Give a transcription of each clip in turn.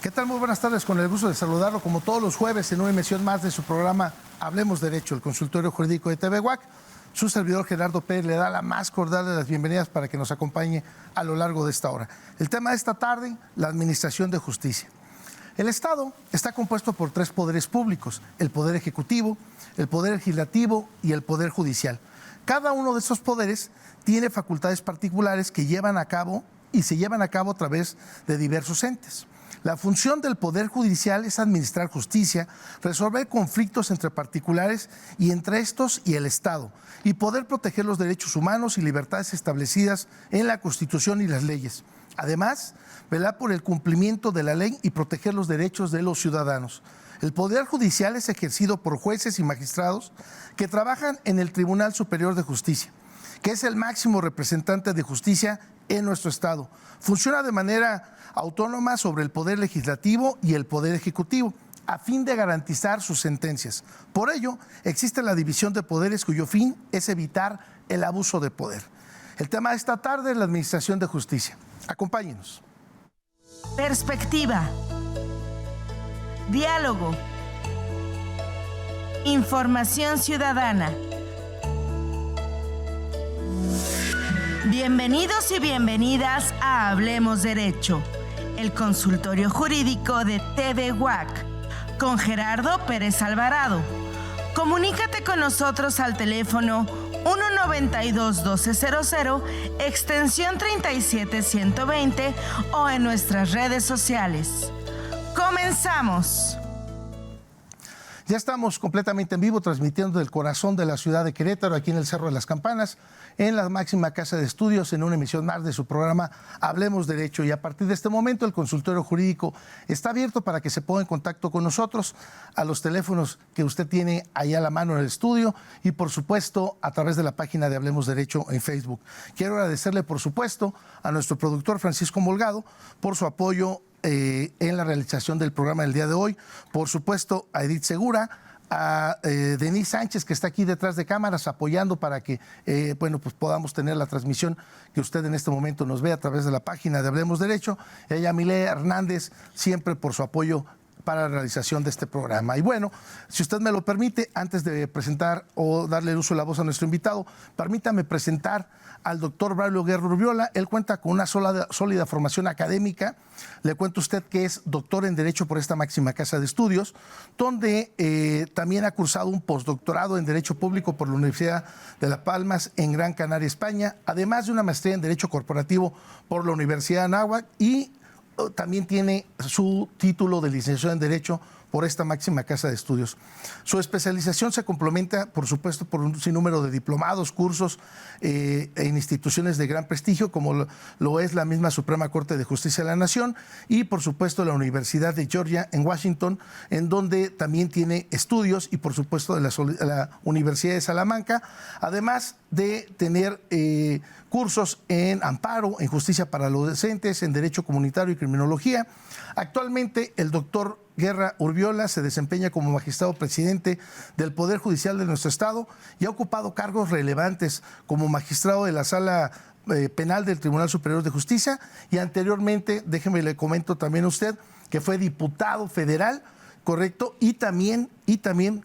¿Qué tal? Muy buenas tardes, con el gusto de saludarlo como todos los jueves en una emisión más de su programa Hablemos Derecho, el consultorio jurídico de TV UAC. Su servidor Gerardo Pérez le da la más cordial de las bienvenidas para que nos acompañe a lo largo de esta hora. El tema de esta tarde, la administración de justicia. El Estado está compuesto por tres poderes públicos: el Poder Ejecutivo, el Poder Legislativo y el Poder Judicial. Cada uno de estos poderes tiene facultades particulares que se llevan a cabo a través de diversos entes. La función del Poder Judicial es administrar justicia, resolver conflictos entre particulares y entre estos y el Estado, y poder proteger los derechos humanos y libertades establecidas en la Constitución y las leyes. Además, velar por el cumplimiento de la ley y proteger los derechos de los ciudadanos. El Poder Judicial es ejercido por jueces y magistrados que trabajan en el Tribunal Superior de Justicia, que es el máximo representante de justicia en nuestro Estado. Funciona de manera autónoma sobre el Poder Legislativo y el Poder Ejecutivo, a fin de garantizar sus sentencias. Por ello, existe la división de poderes cuyo fin es evitar el abuso de poder. El tema de esta tarde es la administración de justicia. Acompáñenos. Perspectiva. Diálogo. Información ciudadana. Bienvenidos y bienvenidas a Hablemos Derecho, el consultorio jurídico de TV UAC, con Gerardo Pérez Alvarado. Comunícate con nosotros al teléfono 192-1200, extensión 37120 o en nuestras redes sociales. ¡Comenzamos! Ya estamos completamente en vivo, transmitiendo del corazón de la ciudad de Querétaro, aquí en el Cerro de las Campanas, en la máxima casa de estudios, en una emisión más de su programa Hablemos Derecho. Y a partir de este momento, el consultorio jurídico está abierto para que se ponga en contacto con nosotros a los teléfonos que usted tiene ahí a la mano en el estudio y, por supuesto, a través de la página de Hablemos Derecho en Facebook. Quiero agradecerle, por supuesto, a nuestro productor Francisco Molgado por su apoyo en la realización del programa del día de hoy, por supuesto a Edith Segura, a Denise Sánchez, que está aquí detrás de cámaras apoyando para que pues podamos tener la transmisión que usted en este momento nos ve a través de la página de Hablemos Derecho, y a Yamile Hernández, siempre por su apoyo para la realización de este programa. Y bueno, si usted me lo permite, antes de presentar o darle el uso de la voz a nuestro invitado, permítame presentar al doctor Braulio Guerra Urbiola. Él cuenta con una sólida formación académica. Le cuento a usted que es doctor en Derecho por esta máxima casa de estudios, donde también ha cursado un postdoctorado en Derecho Público por la Universidad de Las Palmas en Gran Canaria, España, además de una maestría en Derecho Corporativo por la Universidad de Anáhuac, y también tiene su título de licenciado en Derecho por esta máxima casa de estudios. Su especialización se complementa, por supuesto, por un sinnúmero de diplomados, cursos en instituciones de gran prestigio, como lo es la misma Suprema Corte de Justicia de la Nación y, por supuesto, la Universidad de Georgia en Washington, en donde también tiene estudios, y, por supuesto, de la Universidad de Salamanca, además de tener cursos en amparo, en justicia para los docentes, en derecho comunitario y criminología. Actualmente, el doctor Guerra Urbiola se desempeña como magistrado presidente del Poder Judicial de nuestro Estado y ha ocupado cargos relevantes como magistrado de la Sala Penal del Tribunal Superior de Justicia, y anteriormente, déjeme le comento también a usted, que fue diputado federal, correcto, y también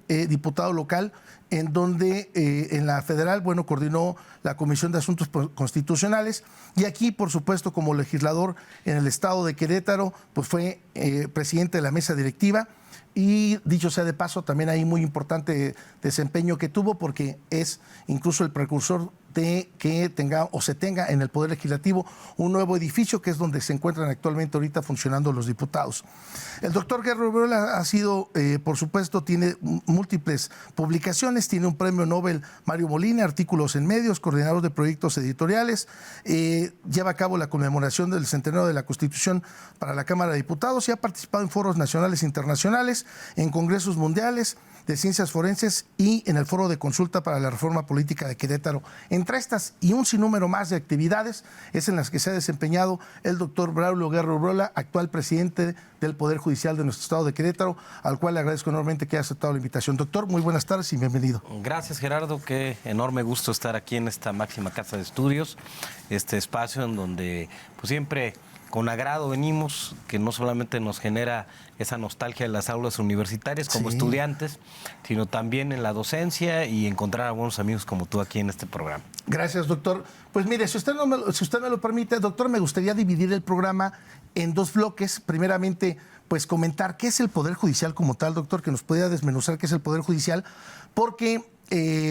diputado local, en donde en la federal, coordinó la Comisión de Asuntos Constitucionales, y aquí, por supuesto, como legislador en el estado de Querétaro, pues fue presidente de la mesa directiva, y dicho sea de paso, también hay muy importante desempeño que tuvo, porque es incluso el precursor de que se tenga en el Poder Legislativo un nuevo edificio, que es donde se encuentran actualmente ahorita funcionando los diputados. El doctor Guerra Urbiola ha sido, por supuesto, tiene múltiples publicaciones, tiene un premio Nobel Mario Molina, artículos en medios, coordinador de proyectos editoriales, lleva a cabo la conmemoración del centenario de la Constitución para la Cámara de Diputados y ha participado en foros nacionales e internacionales, en congresos mundiales de ciencias forenses y en el foro de consulta para la reforma política de Querétaro. Entre estas y un sinnúmero más de actividades es en las que se ha desempeñado el doctor Braulio Guerra Urbiola, actual presidente del Poder Judicial de nuestro estado de Querétaro, al cual le agradezco enormemente que haya aceptado la invitación. Doctor, muy buenas tardes y bienvenido. Gracias, Gerardo, qué enorme gusto estar aquí en esta máxima casa de estudios, este espacio en donde pues siempre con agrado venimos, que no solamente nos genera esa nostalgia de las aulas universitarias como estudiantes, sino también en la docencia y encontrar a buenos amigos como tú aquí en este programa. Gracias, doctor. Pues mire, si usted me lo permite, doctor, me gustaría dividir el programa en dos bloques. Primeramente, pues comentar qué es el Poder Judicial como tal, doctor, que nos pueda desmenuzar qué es el Poder Judicial, porque,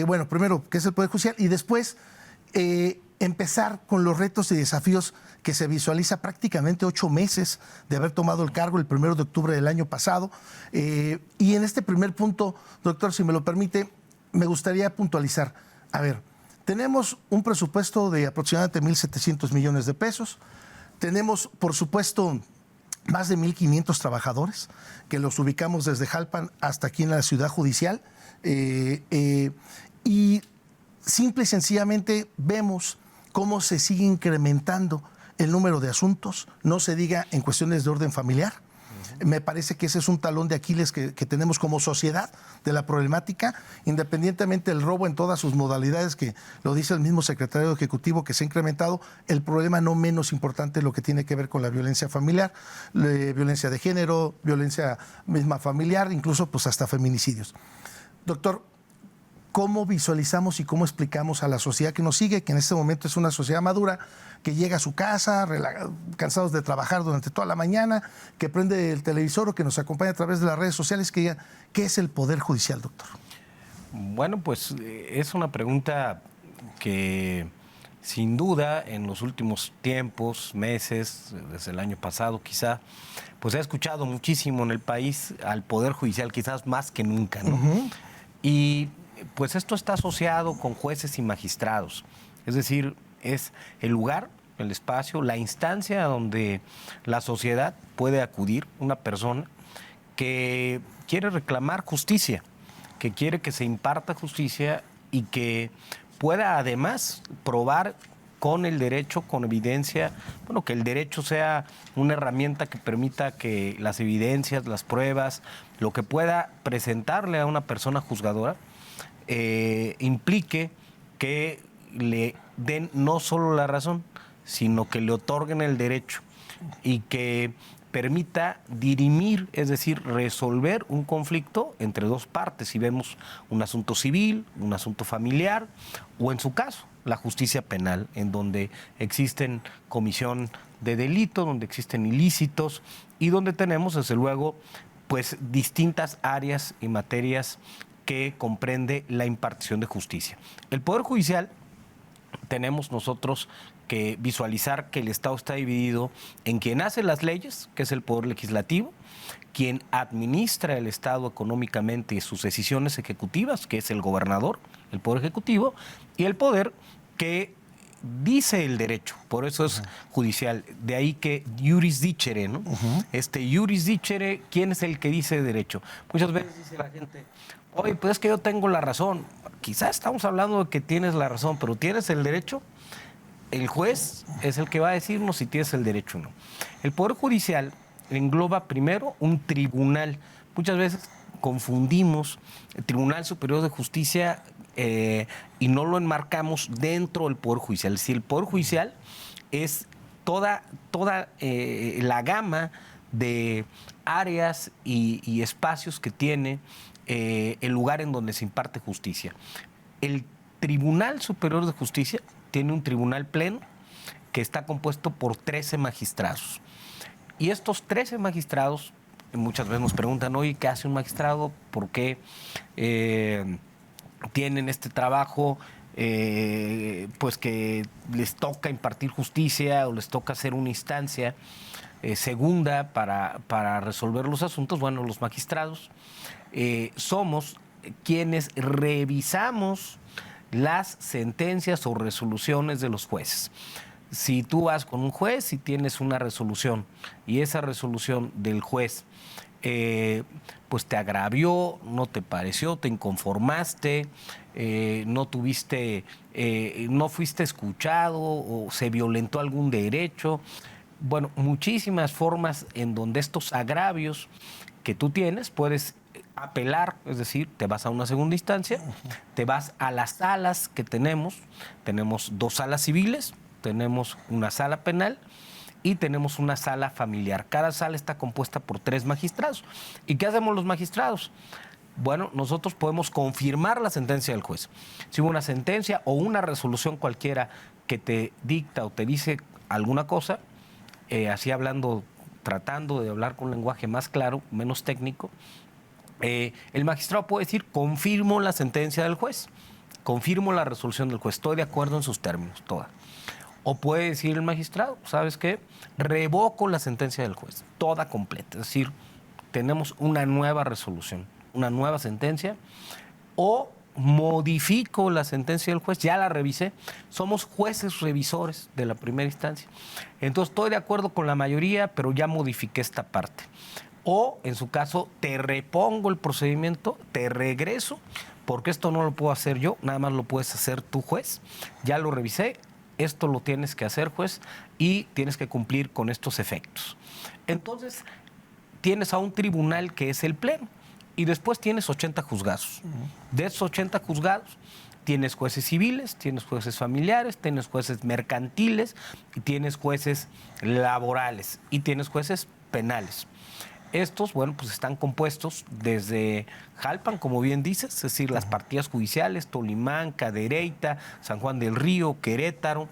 bueno, primero, qué es el Poder Judicial y después empezar con los retos y desafíos que se visualiza prácticamente 8 meses de haber tomado el cargo el 1 de octubre del año pasado. Y en este primer punto, doctor, si me lo permite, me gustaría puntualizar. A ver, tenemos un presupuesto de aproximadamente 1.700 millones de pesos. Tenemos, por supuesto, más de 1.500 trabajadores que los ubicamos desde Jalpan hasta aquí en la Ciudad Judicial. Y simple y sencillamente vemos cómo se sigue incrementando el número de asuntos, no se diga en cuestiones de orden familiar. Me parece que ese es un talón de Aquiles que tenemos como sociedad de la problemática, independientemente del robo en todas sus modalidades, que lo dice el mismo secretario ejecutivo que se ha incrementado, el problema no menos importante es lo que tiene que ver con la violencia familiar, violencia de género, violencia misma familiar, incluso pues hasta feminicidios. Doctor, ¿cómo visualizamos y cómo explicamos a la sociedad que nos sigue, que en este momento es una sociedad madura, que llega a su casa, cansados de trabajar durante toda la mañana, que prende el televisor o que nos acompaña a través de las redes sociales, que diga, ¿qué es el Poder Judicial, doctor? Bueno, pues es una pregunta que sin duda en los últimos tiempos, meses, desde el año pasado quizá, pues he escuchado muchísimo en el país al Poder Judicial, quizás más que nunca, ¿no? Y pues esto está asociado con jueces y magistrados, es decir, es el lugar, el espacio, la instancia donde la sociedad puede acudir, una persona que quiere reclamar justicia, que quiere que se imparta justicia y que pueda además probar con el derecho, con evidencia, bueno, que el derecho sea una herramienta que permita que las evidencias, las pruebas, lo que pueda presentarle a una persona juzgadora, implique que le den no solo la razón, sino que le otorguen el derecho y que permita dirimir, es decir, resolver un conflicto entre dos partes, si vemos un asunto civil, un asunto familiar o en su caso la justicia penal, en donde existen comisión de delito, donde existen ilícitos y donde tenemos desde luego pues distintas áreas y materias que comprende la impartición de justicia. El Poder Judicial tenemos nosotros que visualizar que el Estado está dividido en quien hace las leyes, que es el Poder Legislativo, quien administra el Estado económicamente y sus decisiones ejecutivas, que es el gobernador, el Poder Ejecutivo, y el Poder que dice el derecho, por eso es judicial, de ahí que iuris dicere, ¿no? Este iuris dicere, ¿quién es el que dice derecho? Muchas veces dice la gente, oye, pues es que yo tengo la razón. Quizás estamos hablando de que tienes la razón, pero ¿tienes el derecho? El juez es el que va a decirnos si tienes el derecho o no. El Poder Judicial engloba primero un tribunal. Muchas veces confundimos el Tribunal Superior de Justicia y no lo enmarcamos dentro del Poder Judicial. Es decir, el Poder Judicial es toda la gama de áreas y espacios que tiene el lugar en donde se imparte justicia. El Tribunal Superior de Justicia tiene un tribunal pleno que está compuesto por 13 magistrados. Y estos 13 magistrados, muchas veces nos preguntan, oye, ¿qué hace un magistrado? ¿Por qué tienen este trabajo? Pues que les toca impartir justicia o les toca hacer una instancia segunda para resolver los asuntos. Bueno, los magistrados somos quienes revisamos las sentencias o resoluciones de los jueces. Si tú vas con un juez y tienes una resolución y esa resolución del juez pues te agravió, no te pareció, te inconformaste, no fuiste escuchado o se violentó algún derecho, bueno, muchísimas formas en donde estos agravios que tú tienes puedes apelar, es decir, te vas a una segunda instancia, te vas a las salas que tenemos 2 salas civiles, tenemos una sala penal y tenemos una sala familiar. Cada sala está compuesta por 3 magistrados. ¿Y qué hacemos los magistrados? Bueno, nosotros podemos confirmar la sentencia del juez. Si hubo una sentencia o una resolución cualquiera que te dicta o te dice alguna cosa, así hablando, tratando de hablar con un lenguaje más claro, menos técnico, el magistrado puede decir, confirmo la sentencia del juez, confirmo la resolución del juez, estoy de acuerdo en sus términos, toda. O puede decir el magistrado, ¿sabes qué? Revoco la sentencia del juez, toda completa. Es decir, tenemos una nueva resolución, una nueva sentencia, o modifico la sentencia del juez, ya la revisé, somos jueces revisores de la primera instancia. Entonces estoy de acuerdo con la mayoría, pero ya modifiqué esta parte. O, en su caso, te repongo el procedimiento, te regreso, porque esto no lo puedo hacer yo, nada más lo puedes hacer tú, juez. Ya lo revisé, esto lo tienes que hacer, juez, y tienes que cumplir con estos efectos. Entonces, tienes a un tribunal que es el pleno, y después tienes 80 juzgados. De esos 80 juzgados, tienes jueces civiles, tienes jueces familiares, tienes jueces mercantiles, y tienes jueces laborales, y tienes jueces penales. Estos, bueno, pues están compuestos desde Jalpan, como bien dices, es decir, las partidas judiciales, Tolimán, Cadereyta, San Juan del Río, Querétaro.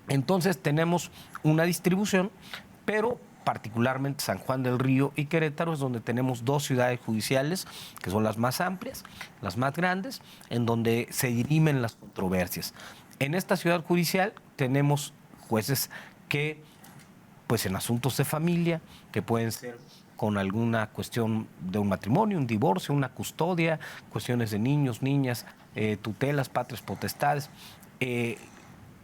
Entonces tenemos una distribución, pero particularmente San Juan del Río y Querétaro es donde tenemos 2 ciudades judiciales, que son las más amplias, las más grandes, en donde se dirimen las controversias. En esta ciudad judicial tenemos jueces que, pues en asuntos de familia, que pueden ser con alguna cuestión de un matrimonio, un divorcio, una custodia, cuestiones de niños, niñas, tutelas, patrias, potestades,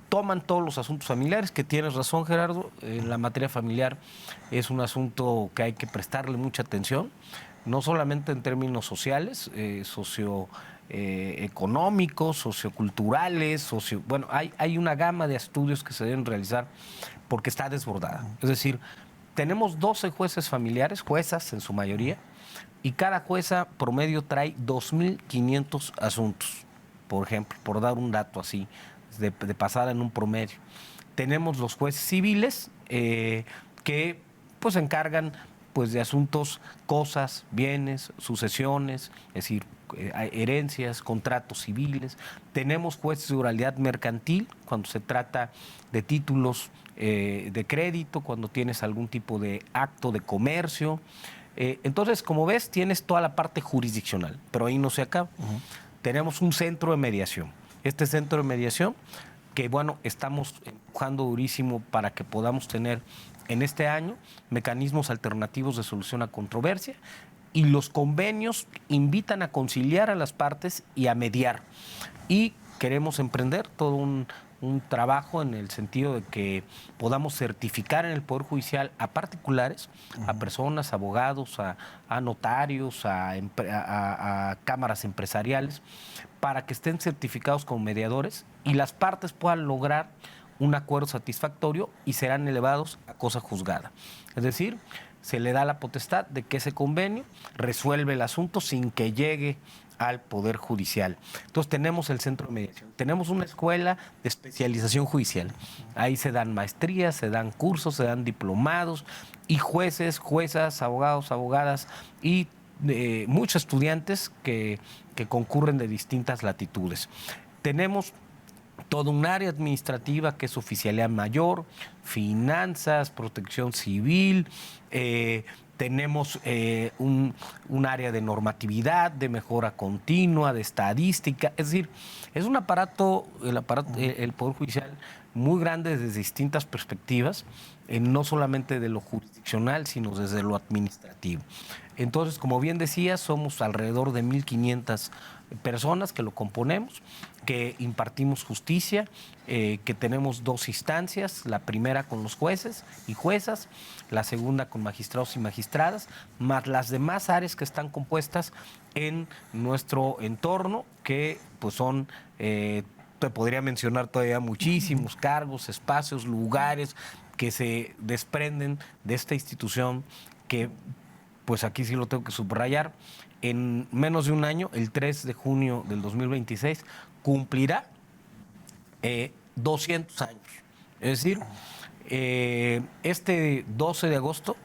toman todos los asuntos familiares, que tienes razón, Gerardo, la materia familiar es un asunto que hay que prestarle mucha atención, no solamente en términos sociales, socioeconómicos, socioculturales, bueno, hay una gama de estudios que se deben realizar porque está desbordada. Es decir, tenemos 12 jueces familiares, juezas en su mayoría, y cada jueza promedio trae 2.500 asuntos, por ejemplo, por dar un dato así, de pasar en un promedio. Tenemos los jueces civiles que pues se encargan pues, de asuntos, cosas, bienes, sucesiones, es decir, herencias, contratos civiles. Tenemos jueces de oralidad mercantil cuando se trata de títulos de crédito, cuando tienes algún tipo de acto de comercio. Entonces, como ves, tienes toda la parte jurisdiccional, pero ahí no se acaba. Tenemos un centro de mediación. Este centro de mediación que, bueno, estamos empujando durísimo para que podamos tener en este año mecanismos alternativos de solución a controversia, y los convenios invitan a conciliar a las partes y a mediar. Y queremos emprender todo un trabajo en el sentido de que podamos certificar en el Poder Judicial a particulares, a personas, abogados, a notarios, a cámaras empresariales, para que estén certificados como mediadores y las partes puedan lograr un acuerdo satisfactorio y serán elevados a cosa juzgada. Es decir, se le da la potestad de que ese convenio resuelve el asunto sin que llegue al Poder Judicial. Entonces tenemos el centro de mediación, tenemos una escuela de especialización judicial. Ahí se dan maestrías, se dan cursos, se dan diplomados, y jueces, juezas, abogados, abogadas y muchos estudiantes que concurren de distintas latitudes. Tenemos todo un área administrativa que es oficialía mayor, finanzas, protección civil, tenemos un área de normatividad, de mejora continua, de estadística. Es decir, es un aparato, el Poder Judicial, muy grande desde distintas perspectivas, no solamente de lo jurisdiccional, sino desde lo administrativo. Entonces, como bien decía, somos alrededor de 1.500 personas que lo componemos, que impartimos justicia, que tenemos 2 instancias, la primera con los jueces y juezas, la segunda con magistrados y magistradas, más las demás áreas que están compuestas en nuestro entorno, que pues son, te podría mencionar todavía muchísimos cargos, espacios, lugares que se desprenden de esta institución que, pues aquí sí lo tengo que subrayar, en menos de un año, el 3 de junio del 2026, cumplirá 200 años. Es decir, Este 12 de agosto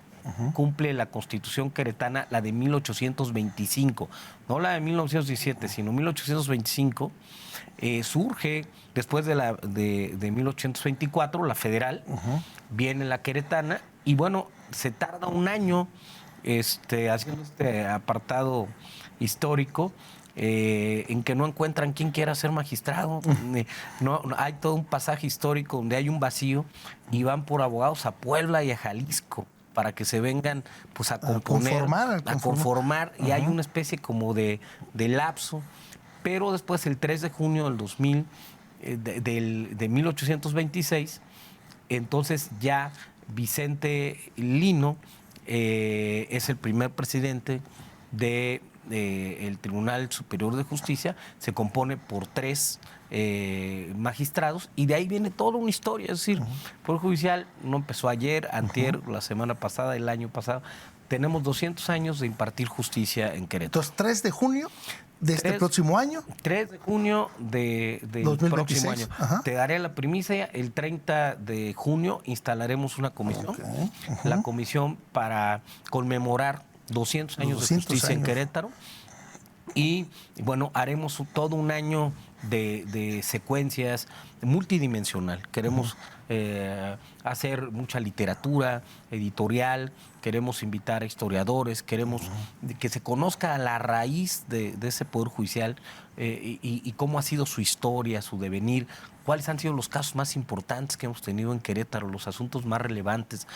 cumple la Constitución queretana, la de 1825, no la de 1917, sino 1825. Surge después de 1824, la federal, viene la queretana, y bueno, se tarda un año haciendo este apartado histórico, en que no encuentran quién quiera ser magistrado. No, hay todo un pasaje histórico donde hay un vacío y van por abogados a Puebla y a Jalisco para que se vengan pues a componer, a conformar, y hay una especie como de lapso. Pero después, el 3 de junio del 2000, de 1826, entonces ya Vicente Lino es el primer presidente del Tribunal Superior de Justicia. Se compone por 3 magistrados, y de ahí viene toda una historia. Es decir, el Poder Judicial no empezó ayer, antier, la semana pasada, el año pasado. Tenemos 200 años de impartir justicia en Querétaro. Entonces, 3 de junio de este próximo año. 3 de junio del próximo año. Te daré la primicia. El 30 de junio instalaremos una comisión. La comisión para conmemorar 200 años de justicia en Querétaro. Y bueno, haremos todo un año de secuencias multidimensional. Queremos hacer mucha literatura editorial, queremos invitar a historiadores, queremos que se conozca la raíz de ese Poder Judicial, y cómo ha sido su historia, su devenir, cuáles han sido los casos más importantes que hemos tenido en Querétaro, los asuntos más relevantes.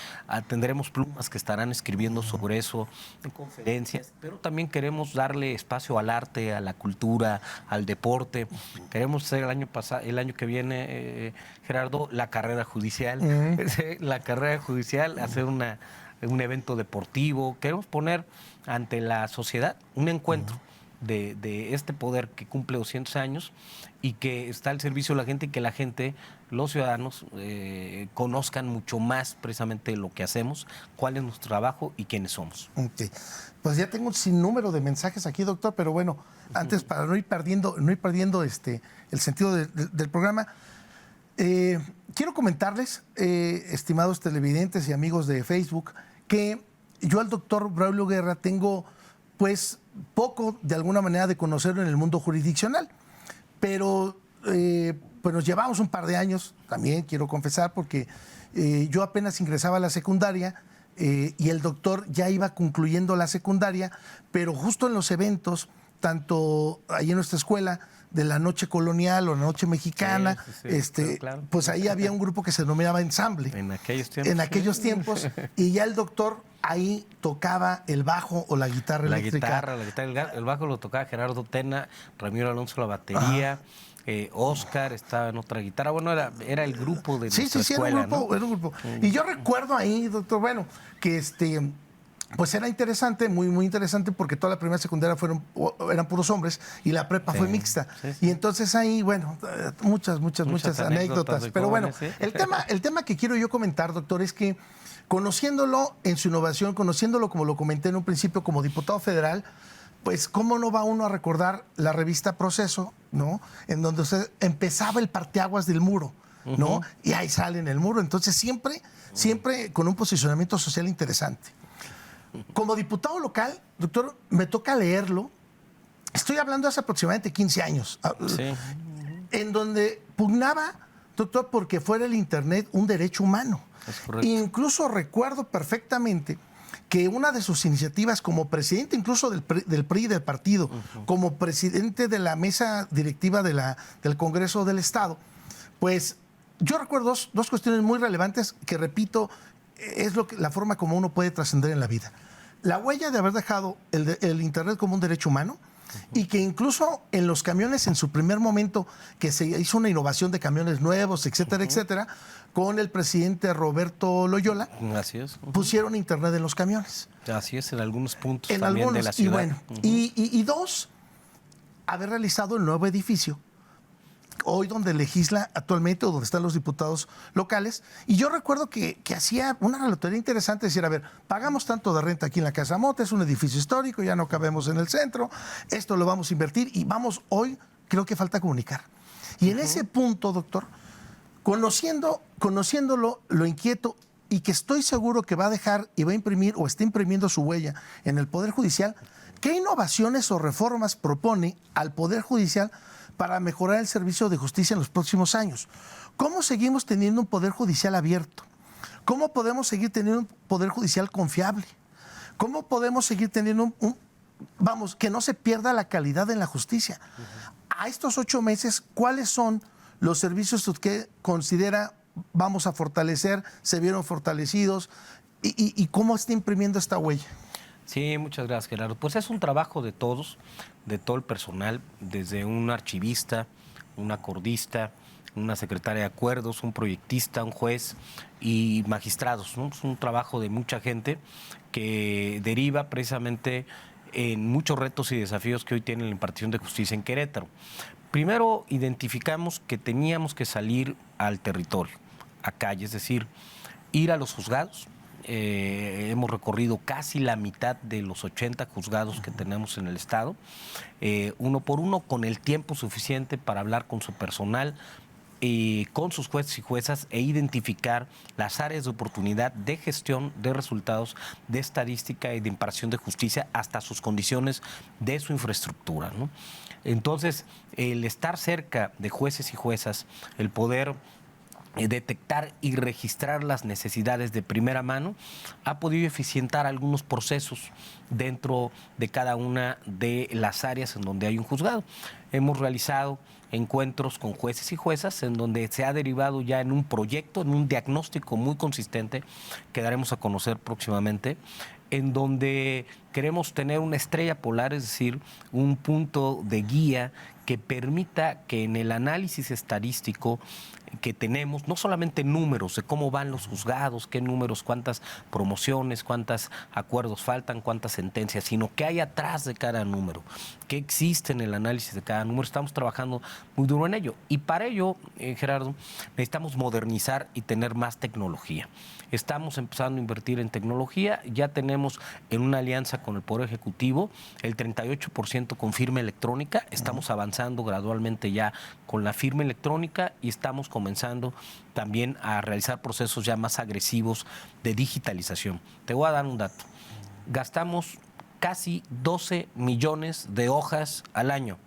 Tendremos plumas que estarán escribiendo sobre eso en conferencias, pero también queremos darle espacio al arte, a la cultura, al deporte. Queremos hacer el año que viene, Gerardo, la carrera judicial. La carrera judicial, hacer un evento deportivo. Queremos poner ante la sociedad un encuentro de este poder que cumple 200 años y que está al servicio de la gente, y que la gente, los ciudadanos, conozcan mucho más precisamente lo que hacemos, cuál es nuestro trabajo y quiénes somos. Okay. Pues ya tengo un sinnúmero de mensajes aquí, doctor, pero bueno, antes, para no ir perdiendo el sentido del programa, quiero comentarles, estimados televidentes y amigos de Facebook, que yo al doctor Braulio Guerra tengo pues poco, de alguna manera, de conocerlo en el mundo jurisdiccional, pero pues nos llevamos un par de años, también quiero confesar, porque yo apenas ingresaba a la secundaria, y el doctor ya iba concluyendo la secundaria, pero justo en los eventos, tanto ahí en nuestra escuela, de la noche colonial o la noche mexicana, claro. Pues ahí había un grupo que se denominaba Ensamble. En aquellos tiempos. Y ya el doctor ahí tocaba el bajo o la guitarra eléctrica. El bajo lo tocaba Gerardo Tena, Ramiro Alonso la batería, Oscar estaba en otra guitarra. Bueno, era el grupo de nuestra escuela. Era un grupo. Y yo recuerdo ahí, doctor, bueno, que pues era interesante, muy, muy interesante, porque toda la primera secundaria eran puros hombres y la prepa fue mixta. Y entonces ahí, bueno, muchas anécdotas. Pero bueno, el tema que quiero yo comentar, doctor, es que conociéndolo en su innovación, conociéndolo, como lo comenté en un principio, como diputado federal, pues cómo no va uno a recordar la revista Proceso, ¿no? En donde usted empezaba el parteaguas del muro, ¿no? Y ahí sale en el muro. Entonces siempre con un posicionamiento social interesante. Como diputado local, doctor, me toca leerlo. Estoy hablando de hace aproximadamente 15 años. En donde pugnaba, doctor, porque fuera el Internet un derecho humano. Es correcto. Incluso recuerdo perfectamente que una de sus iniciativas como presidente incluso del PRI del partido, como presidente de la mesa directiva del Congreso del Estado, pues yo recuerdo dos cuestiones muy relevantes que, repito, es la forma como uno puede trascender en la vida. La huella de haber dejado el Internet como un derecho humano, y que incluso en los camiones, en su primer momento, que se hizo una innovación de camiones nuevos, etcétera, etcétera, con el presidente Roberto Loyola, pusieron Internet en los camiones. Así es, en algunos puntos también de la ciudad. Y bueno, y dos, haber realizado el nuevo edificio, hoy donde legisla actualmente, o donde están los diputados locales. Y yo recuerdo que hacía una relatoría interesante, decir, a ver, pagamos tanto de renta aquí en la Casa Mota, es un edificio histórico, ya no cabemos en el centro, esto lo vamos a invertir y vamos hoy, creo que falta comunicar. Y en ese punto, doctor, Conociéndolo, lo inquieto y que estoy seguro que va a dejar y va a imprimir o está imprimiendo su huella en el Poder Judicial, ¿qué innovaciones o reformas propone al Poder Judicial para mejorar el servicio de justicia en los próximos años? ¿Cómo seguimos teniendo un Poder Judicial abierto? ¿Cómo podemos seguir teniendo un Poder Judicial confiable? ¿Cómo podemos seguir teniendo que no se pierda la calidad en la justicia? A estos 8 meses, ¿cuáles son los servicios que considera vamos a fortalecer, se vieron fortalecidos y cómo está imprimiendo esta huella? Sí, muchas gracias, Gerardo. Pues es un trabajo de todos, de todo el personal, desde un archivista, un acordista, una secretaria de acuerdos, un proyectista, un juez y magistrados, ¿no? Es un trabajo de mucha gente que deriva precisamente en muchos retos y desafíos que hoy tiene la impartición de justicia en Querétaro. Primero, identificamos que teníamos que salir al territorio, a calle, es decir, ir a los juzgados. Hemos recorrido casi la mitad de los 80 juzgados que tenemos en el estado, uno por uno, con el tiempo suficiente para hablar con su personal, con sus jueces y juezas e identificar las áreas de oportunidad de gestión de resultados, de estadística y de impartición de justicia hasta sus condiciones de su infraestructura, ¿no? Entonces, el estar cerca de jueces y juezas, el poder detectar y registrar las necesidades de primera mano, ha podido eficientar algunos procesos dentro de cada una de las áreas en donde hay un juzgado. Hemos realizado encuentros con jueces y juezas en donde se ha derivado ya en un proyecto, en un diagnóstico muy consistente que daremos a conocer próximamente, en donde queremos tener una estrella polar, es decir, un punto de guía que permita que en el análisis estadístico que tenemos, no solamente números de cómo van los juzgados, qué números, cuántas promociones, cuántos acuerdos faltan, cuántas sentencias, sino qué hay atrás de cada número, qué existe en el análisis de cada número. Estamos trabajando muy duro en ello y para ello, Gerardo, necesitamos modernizar y tener más tecnología. Estamos empezando a invertir en tecnología, ya tenemos en una alianza con el Poder Ejecutivo el 38% con firma electrónica, estamos avanzando gradualmente ya con la firma electrónica y estamos comenzando también a realizar procesos ya más agresivos de digitalización. Te voy a dar un dato. Gastamos casi 12 millones de hojas al año.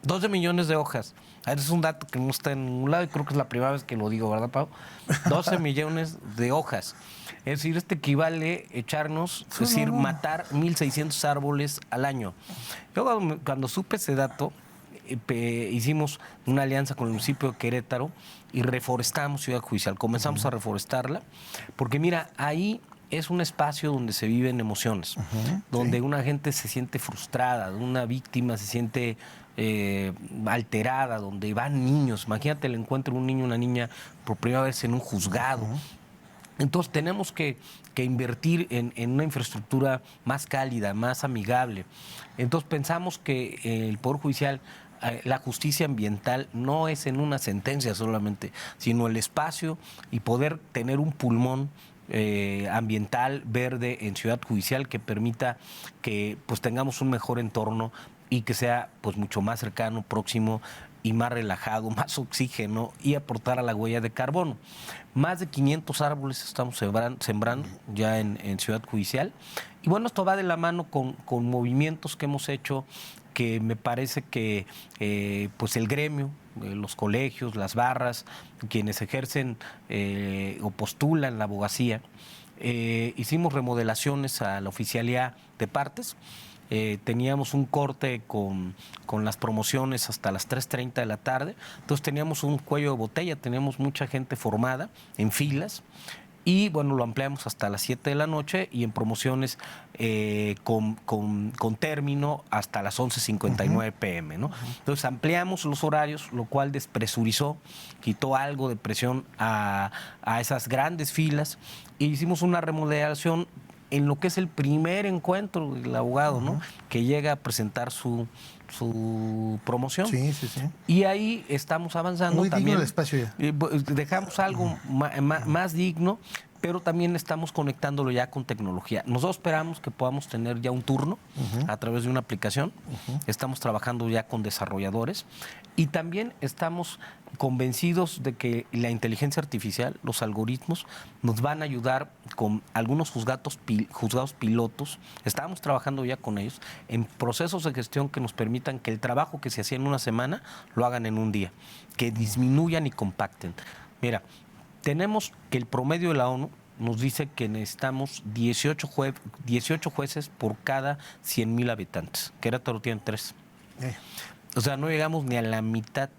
12 millones de hojas. Es un dato que no está en ningún lado y creo que es la primera vez que lo digo, ¿verdad, Pau? 12 millones de hojas. Es decir, esto equivale a echarnos, es decir, matar 1,600 árboles al año. Yo cuando supe ese dato, hicimos una alianza con el municipio de Querétaro y reforestamos Ciudad Judicial. Comenzamos a reforestarla porque, mira, ahí es un espacio donde se viven emociones, donde una gente se siente frustrada, una víctima se siente alterada, donde van niños. Imagínate el encuentro de un niño o una niña por primera vez en un juzgado. Entonces tenemos que invertir en una infraestructura más cálida, más amigable. Entonces pensamos que el Poder Judicial, la justicia ambiental no es en una sentencia solamente, sino el espacio y poder tener un pulmón ambiental verde en Ciudad Judicial que permita que pues tengamos un mejor entorno y que sea pues mucho más cercano, próximo y más relajado, más oxígeno y aportar a la huella de carbono. Más de 500 árboles estamos sembrando ya en Ciudad Judicial. Y bueno, esto va de la mano con movimientos que hemos hecho que me parece que pues el gremio, los colegios, las barras, quienes ejercen o postulan la abogacía, hicimos remodelaciones a la oficialía de partes. Teníamos un corte con las promociones hasta las 3:30 de la tarde, entonces teníamos un cuello de botella, teníamos mucha gente formada en filas y bueno, lo ampliamos hasta las 7 de la noche y en promociones con término hasta las 11:59 p.m., ¿no? Entonces ampliamos los horarios, lo cual despresurizó, quitó algo de presión a esas grandes filas e hicimos una remodelación en lo que es el primer encuentro del abogado, ¿no? Que llega a presentar su promoción. Sí, sí, sí. Y ahí estamos avanzando. Muy también. digno el espacio ya. Dejamos algo más digno, pero también estamos conectándolo ya con tecnología. Nosotros esperamos que podamos tener ya un turno a través de una aplicación. Estamos trabajando ya con desarrolladores y también estamos convencidos de que la inteligencia artificial, los algoritmos, nos van a ayudar con algunos juzgados pilotos. Estábamos trabajando ya con ellos en procesos de gestión que nos permitan que el trabajo que se hacía en una semana lo hagan en un día, que disminuyan y compacten. Mira, tenemos que el promedio de la ONU nos dice que necesitamos 18 jueces por cada 100,000 habitantes. Querétaro tiene 3. O sea, no llegamos ni a la mitad.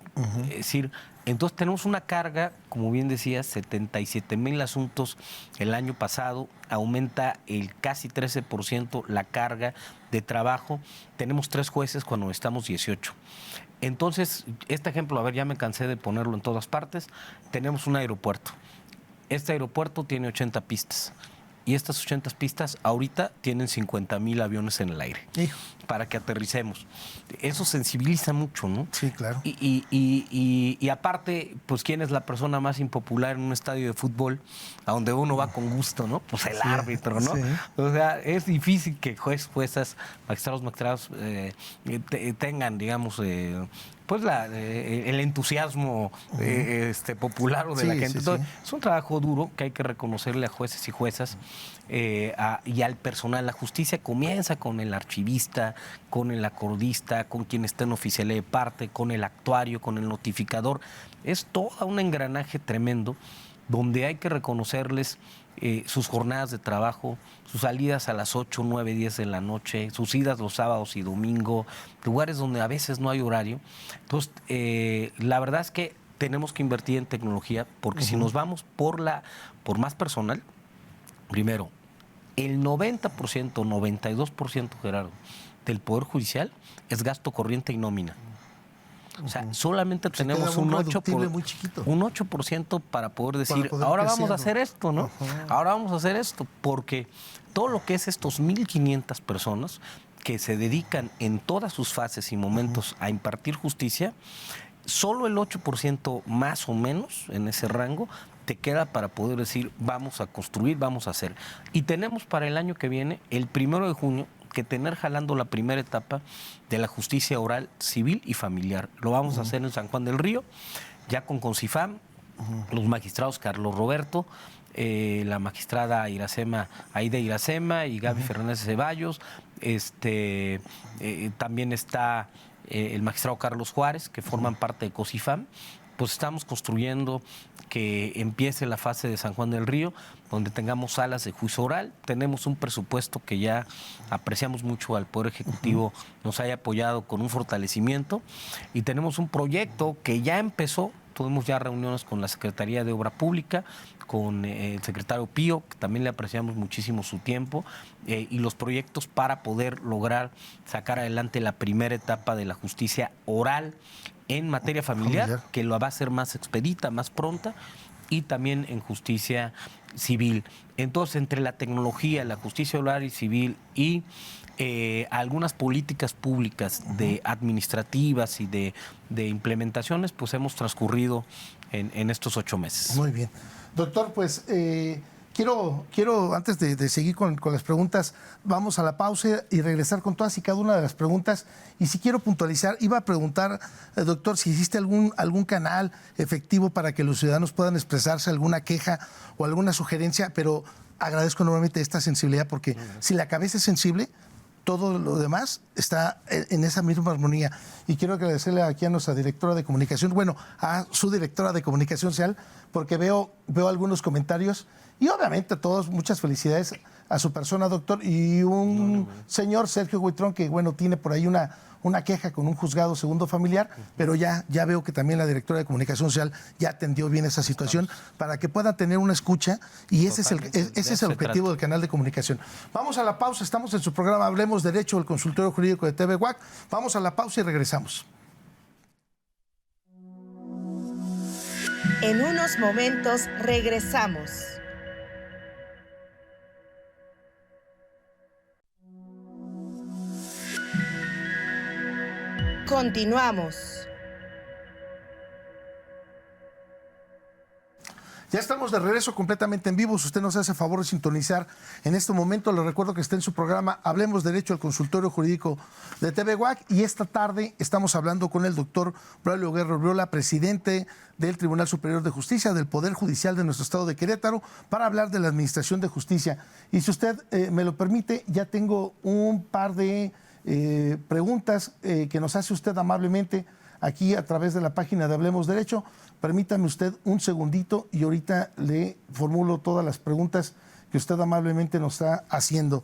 Es decir, entonces tenemos una carga, como bien decías, 77,000 asuntos el año pasado, aumenta el casi 13% la carga de trabajo. Tenemos 3 jueces cuando necesitamos 18. Entonces, este ejemplo, a ver, ya me cansé de ponerlo en todas partes. Tenemos un aeropuerto. Este aeropuerto tiene 80 pistas. Y estas 80 pistas ahorita tienen 50,000 aviones en el aire. Hijo. Para que aterricemos. Eso sensibiliza mucho, ¿no? Sí, claro. Y aparte, pues, ¿quién es la persona más impopular en un estadio de fútbol a donde uno va con gusto, ¿no? Pues el árbitro, ¿no? Sí. O sea, es difícil que juezas, magistrados, tengan, digamos, pues el entusiasmo popular o de la gente. Entonces, es un trabajo duro que hay que reconocerle a jueces y juezas y al personal. La justicia comienza con el archivista, con el acordista, con quien está en oficialía de parte, con el actuario, con el notificador. Es todo un engranaje tremendo donde hay que reconocerles sus jornadas de trabajo, sus salidas a las 8, 9, 10 de la noche, sus idas los sábados y domingo, lugares donde a veces no hay horario. Entonces, la verdad es que tenemos que invertir en tecnología porque si nos vamos por más personal, primero, el 90%, 92%, Gerardo, del Poder Judicial es gasto corriente y nómina. O sea, solamente tenemos un 8% para poder decir, ahora vamos a hacer esto, ¿no? Ahora vamos a hacer esto, porque todo lo que es estos 1,500 personas que se dedican en todas sus fases y momentos a impartir justicia, solo el 8% más o menos en ese rango te queda para poder decir, vamos a construir, vamos a hacer. Y tenemos para el año que viene, el 1 de junio, que tener jalando la primera etapa de la justicia oral, civil y familiar. Lo vamos a hacer en San Juan del Río, ya con CONCIFAM, los magistrados Carlos Roberto, la magistrada Aida Iracema y Gaby Fernández Ceballos. También está el magistrado Carlos Juárez, que forman parte de CONCIFAM. Pues estamos construyendo que empiece la fase de San Juan del Río, donde tengamos salas de juicio oral. Tenemos un presupuesto que ya apreciamos mucho al Poder Ejecutivo, nos haya apoyado con un fortalecimiento. Y tenemos un proyecto que ya empezó, tuvimos ya reuniones con la Secretaría de Obra Pública, con el secretario Pío, que también le apreciamos muchísimo su tiempo, y los proyectos para poder lograr sacar adelante la primera etapa de la justicia oral en materia familiar, que lo va a hacer más expedita, más pronta, y también en justicia civil. Entonces, entre la tecnología, la justicia oral y civil y algunas políticas públicas administrativas y de implementaciones, pues hemos transcurrido en estos 8 meses. Muy bien. Doctor, pues quiero antes de seguir con las preguntas, vamos a la pausa y regresar con todas y cada una de las preguntas. Y si quiero puntualizar, iba a preguntar, doctor, si existe algún canal efectivo para que los ciudadanos puedan expresarse, alguna queja o alguna sugerencia, pero agradezco enormemente esta sensibilidad porque si la cabeza es sensible, todo lo demás está en esa misma armonía. Y quiero agradecerle aquí a nuestra directora de comunicación, bueno, a su directora de comunicación social, porque veo algunos comentarios y obviamente a todos muchas felicidades a su persona, doctor, y un señor, Sergio Huitrón, que bueno, tiene por ahí una queja con un juzgado segundo familiar, pero ya veo que también la directora de comunicación social ya atendió bien esa situación para que puedan tener una escucha y ese es el objetivo del canal de comunicación. Vamos a la pausa, estamos en su programa Hablemos Derecho, el consultorio jurídico de TV WAC. Vamos a la pausa y regresamos. En unos momentos regresamos. Continuamos. Ya estamos de regreso completamente en vivo. Si usted nos hace favor de sintonizar en este momento, le recuerdo que está en su programa Hablemos Derecho, el consultorio jurídico de TV WAC. Y esta tarde estamos hablando con el doctor Braulio Guerra Urriola, presidente del Tribunal Superior de Justicia, del Poder Judicial de nuestro estado de Querétaro, para hablar de la Administración de Justicia. Y si usted me lo permite, ya tengo un par de preguntas que nos hace usted amablemente aquí a través de la página de Hablemos Derecho. Permítame usted un segundito y ahorita le formulo todas las preguntas que usted amablemente nos está haciendo.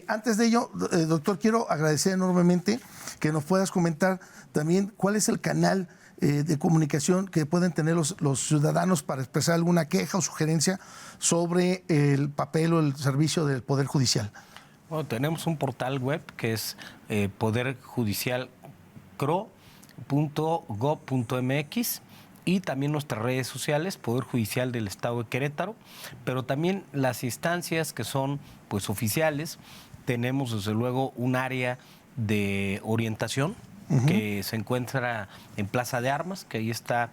Antes de ello, doctor, quiero agradecer enormemente que nos puedas comentar también cuál es el canal de comunicación que pueden tener los ciudadanos para expresar alguna queja o sugerencia sobre el papel o el servicio del Poder Judicial. Bueno, tenemos un portal web que es poderjudicialcro.gov.mx y también nuestras redes sociales, Poder Judicial del Estado de Querétaro, pero también las instancias que son pues oficiales. Tenemos desde luego un área de orientación que se encuentra en Plaza de Armas, que ahí está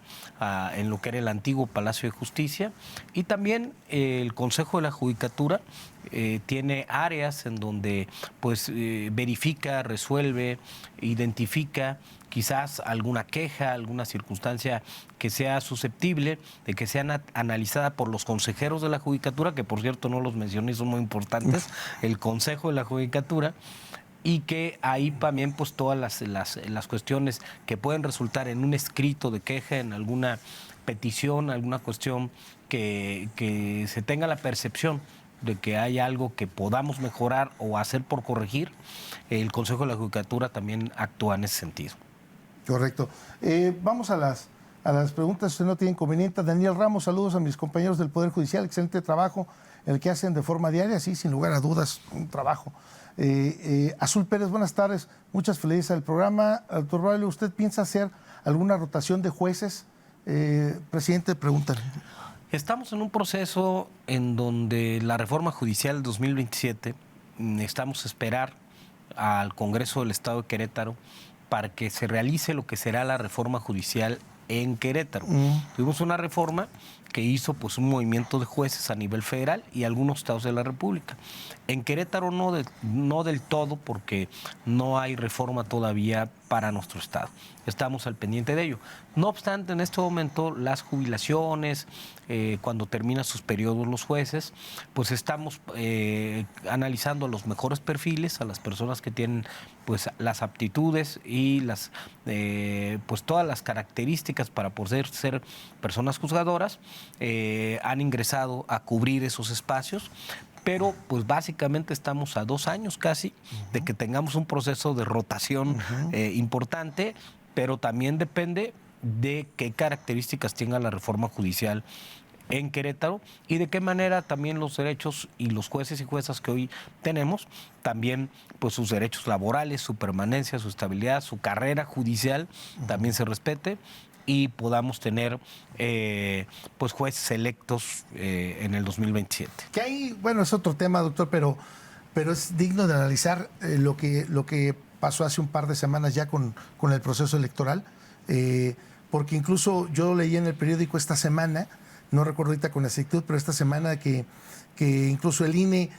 en lo que era el antiguo Palacio de Justicia, y también el Consejo de la Judicatura tiene áreas en donde pues verifica, resuelve, identifica quizás alguna queja, alguna circunstancia que sea susceptible de que sea analizada por los consejeros de la Judicatura, que por cierto no los mencioné, son muy importantes, el Consejo de la Judicatura, y que ahí también pues todas las cuestiones que pueden resultar en un escrito de queja, en alguna petición, alguna cuestión que se tenga la percepción de que hay algo que podamos mejorar o hacer por corregir, el Consejo de la Judicatura también actúa en ese sentido. Correcto. Vamos a las preguntas, si usted no tiene inconveniente. Daniel Ramos, saludos a mis compañeros del Poder Judicial, excelente trabajo el que hacen de forma diaria, sí, sin lugar a dudas, un trabajo. Azul Pérez, buenas tardes, muchas felicidades al programa. Doctor Braulio, ¿usted piensa hacer alguna rotación de jueces? Presidente, pregunta. Estamos en un proceso en donde la reforma judicial del 2027, necesitamos esperar al Congreso del Estado de Querétaro para que se realice lo que será la reforma judicial en Querétaro. Tuvimos una reforma que hizo pues un movimiento de jueces a nivel federal y algunos estados de la República. En Querétaro no del todo, porque no hay reforma todavía para nuestro estado. Estamos al pendiente de ello. No obstante, en este momento las jubilaciones, cuando terminan sus periodos los jueces, pues estamos analizando los mejores perfiles, a las personas que tienen pues las aptitudes y pues todas las características para poder ser personas juzgadoras. Han ingresado a cubrir esos espacios, pero pues básicamente estamos a 2 años casi de que tengamos un proceso de rotación importante, pero también depende de qué características tenga la reforma judicial en Querétaro y de qué manera también los derechos y los jueces y juezas que hoy tenemos, también pues sus derechos laborales, su permanencia, su estabilidad, su carrera judicial también se respete y podamos tener pues jueces electos en el 2027. Que ahí, bueno, es otro tema, doctor, pero es digno de analizar lo que pasó hace un par de semanas ya con el proceso electoral, porque incluso yo leí en el periódico esta semana, no recuerdo ahorita con exactitud, pero esta semana que incluso el INE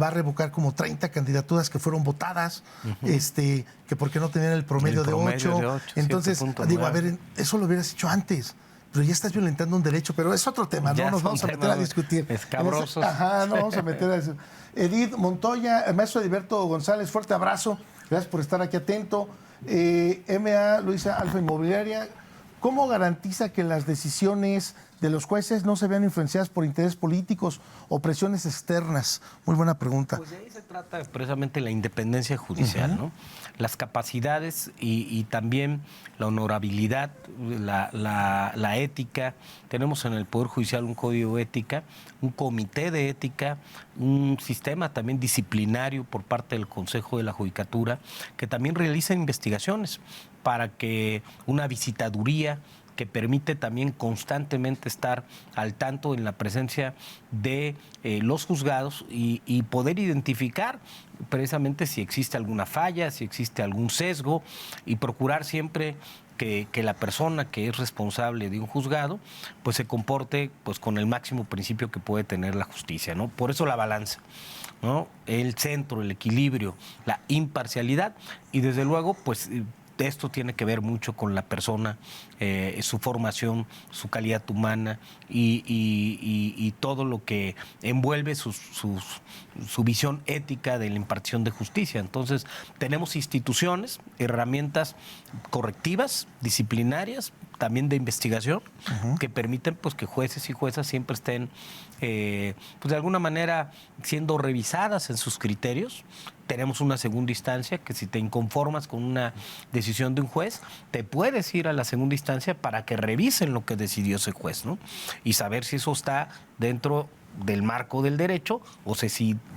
va a revocar como 30 candidaturas que fueron votadas, que porque no tenían el promedio de 8. Entonces, digo, a ver, eso lo hubieras hecho antes, pero ya estás violentando un derecho, pero es otro tema, no nos vamos a meter a discutir. Escabrosos. Ajá, no vamos a meter a eso. Edith Montoya, el maestro Edilberto González, fuerte abrazo, gracias por estar aquí atento. MA Luisa Alfa Inmobiliaria, ¿cómo garantiza que las decisiones de los jueces no se vean influenciadas por intereses políticos o presiones externas? Muy buena pregunta. Pues de ahí se trata precisamente la independencia judicial, ¿no? Las capacidades y también la honorabilidad, la ética. Tenemos en el Poder Judicial un código de ética, un comité de ética, un sistema también disciplinario por parte del Consejo de la Judicatura, que también realiza investigaciones para que una visitaduría que permite también constantemente estar al tanto en la presencia de los juzgados y poder identificar precisamente si existe alguna falla, si existe algún sesgo y procurar siempre que la persona que es responsable de un juzgado pues se comporte pues con el máximo principio que puede tener la justicia, ¿no? Por eso la balanza, ¿no? El centro, el equilibrio, la imparcialidad y desde luego pues esto tiene que ver mucho con la persona, su formación, su calidad humana y todo lo que envuelve su visión ética de la impartición de justicia. Entonces, tenemos instituciones, herramientas correctivas, disciplinarias, también de investigación, que permiten pues que jueces y juezas siempre estén pues de alguna manera siendo revisadas en sus criterios. Tenemos una segunda instancia que si te inconformas con una decisión de un juez, te puedes ir a la segunda instancia para que revisen lo que decidió ese juez, ¿no? Y saber si eso está dentro del marco del derecho o si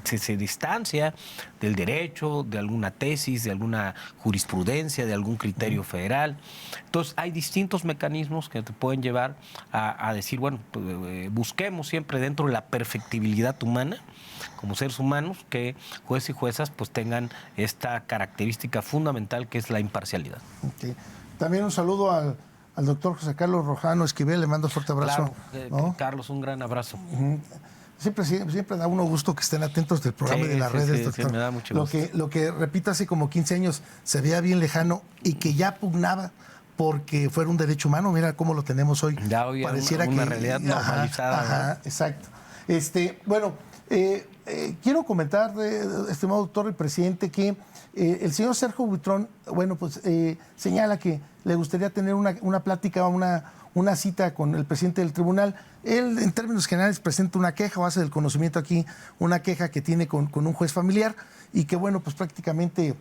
se distancia del derecho, de alguna tesis, de alguna jurisprudencia, de algún criterio federal. Entonces hay distintos mecanismos que te pueden llevar a decir, bueno, pues, busquemos siempre dentro de la perfectibilidad humana, como seres humanos, que jueces y juezas pues tengan esta característica fundamental que es la imparcialidad. Okay. También un saludo al doctor José Carlos Rojano Esquivel, le mando un fuerte abrazo. Claro, ¿no? Carlos, un gran abrazo. Siempre da uno gusto que estén atentos del programa y de las redes, doctor. Sí, me da mucho gusto. Lo que repito, hace como 15 años se veía bien lejano y que ya pugnaba porque fuera un derecho humano. Mira cómo lo tenemos hoy. Ya hoy pareciera una que, realidad normalizada. Ajá, exacto. Bueno, quiero comentar, estimado doctor y presidente, que el señor Sergio Buitrón, bueno, pues señala que le gustaría tener una plática, una cita con el presidente del tribunal. Él, en términos generales, presenta una queja o hace del conocimiento aquí una queja que tiene con un juez familiar y que, bueno, pues prácticamente